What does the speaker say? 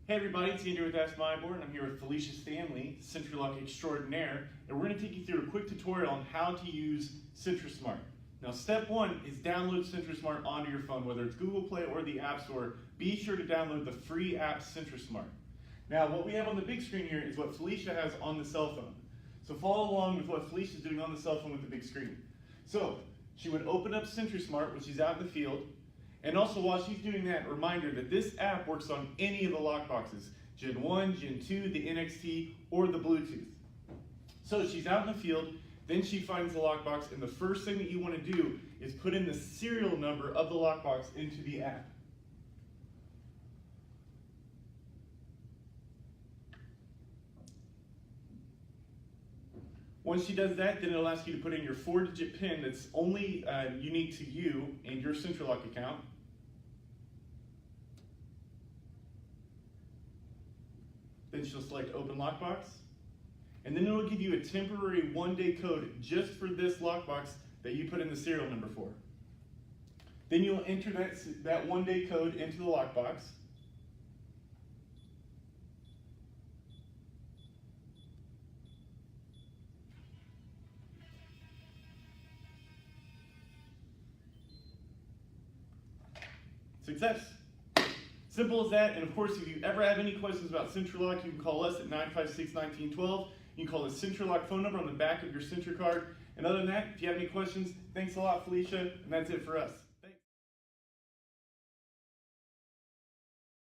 Hey everybody, it's Andrew with Ask My Board, and I'm here with Felicia Stanley, Sentrylock Extraordinaire, and we're going to take you through a quick tutorial on how to use Sentrismart. Now step one is download Sentrismart onto your phone, whether it's Google Play or the App Store. Be sure to download the free app Sentrismart. Now what we have on the big screen here is what Felicia has on the cell phone. So follow along with what Felicia's doing on the cell phone with the big screen. So she would open up Sentrismart, which is out in the field. And also while she's doing that, a reminder that this app works on any of the lockboxes, Gen 1, Gen 2, the NXT, or the Bluetooth. So she's out in the field, then she finds the lockbox, and the first thing that you want to do is put in the serial number of the lockbox into the app. Once she does that, then it'll ask you to put in your 4-digit PIN that's only unique to you and your Sentrylock account. Then she'll select Open Lockbox. And then it'll give you a temporary 1-day code just for this lockbox that you put in the serial number for. Then you'll enter that 1-day code into the lockbox. Success. Simple as that, and of course if you ever have any questions about Sentrylock, you can call us at 956-1912. You can call the Sentrylock phone number on the back of your Sentry card. And other than that, if you have any questions, thanks a lot, Felicia, and that's it for us.